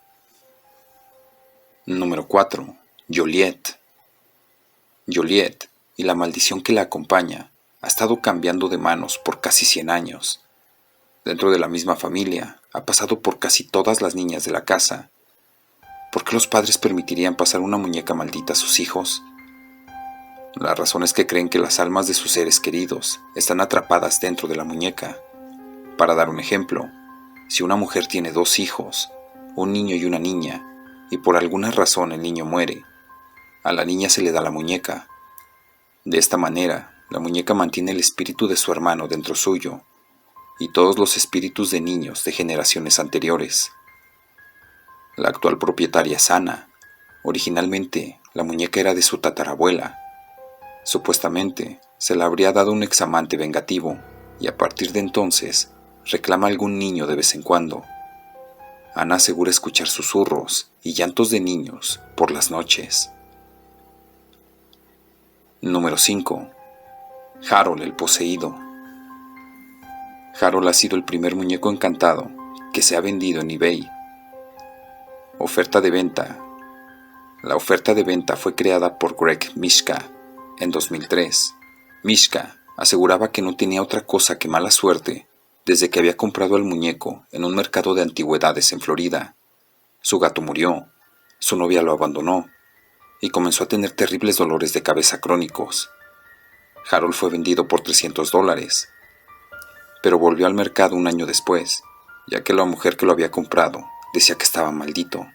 Número 4. Joliet. Joliet y la maldición que la acompaña ha estado cambiando de manos por casi 100 años. Dentro de la misma familia ha pasado por casi todas las niñas de la casa. ¿Por qué los padres permitirían pasar una muñeca maldita a sus hijos? La razón es que creen que las almas de sus seres queridos están atrapadas dentro de la muñeca. Para dar un ejemplo, si una mujer tiene 2 hijos, un niño y una niña, y por alguna razón el niño muere, a la niña se le da la muñeca. De esta manera, la muñeca mantiene el espíritu de su hermano dentro suyo, y todos los espíritus de niños de generaciones anteriores. La actual propietaria es Ana. Originalmente, la muñeca era de su tatarabuela. Supuestamente, se la habría dado un examante vengativo, y a partir de entonces, reclama a algún niño de vez en cuando. Ana asegura escuchar susurros y llantos de niños por las noches. Número 5. Harold el poseído. Harold ha sido el primer muñeco encantado que se ha vendido en eBay. Oferta de venta. La oferta de venta fue creada por Greg Mishka en 2003. Mishka aseguraba que no tenía otra cosa que mala suerte desde que había comprado el muñeco en un mercado de antigüedades en Florida. Su gato murió, su novia lo abandonó y comenzó a tener terribles dolores de cabeza crónicos. Harold fue vendido por $300, pero volvió al mercado un año después, ya que la mujer que lo había comprado decía que estaba maldito.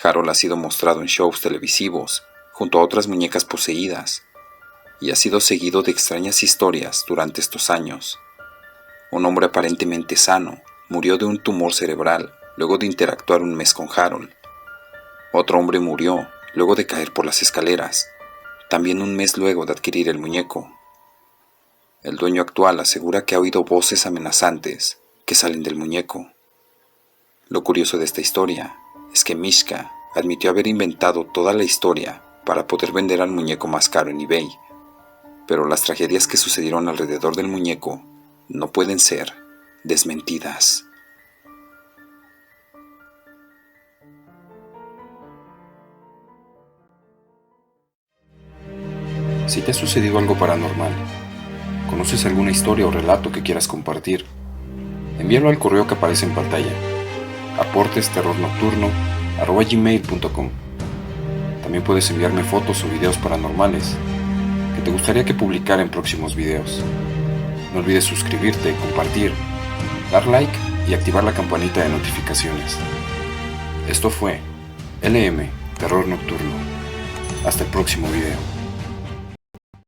Harold ha sido mostrado en shows televisivos junto a otras muñecas poseídas, y ha sido seguido de extrañas historias durante estos años. Un hombre aparentemente sano murió de un tumor cerebral luego de interactuar un mes con Harold. Otro hombre murió luego de caer por las escaleras, también un mes luego de adquirir el muñeco. El dueño actual asegura que ha oído voces amenazantes que salen del muñeco. Lo curioso de esta historia es que Mishka admitió haber inventado toda la historia para poder vender al muñeco más caro en eBay, pero las tragedias que sucedieron alrededor del muñeco no pueden ser desmentidas. Si te ha sucedido algo paranormal, conoces alguna historia o relato que quieras compartir, envíalo al correo que aparece en pantalla, aportesterrornocturno@gmail.com. También puedes enviarme fotos o videos paranormales que te gustaría que publicara en próximos videos. No olvides suscribirte, compartir, dar like y activar la campanita de notificaciones. Esto fue LM Terror Nocturno. Hasta el próximo video.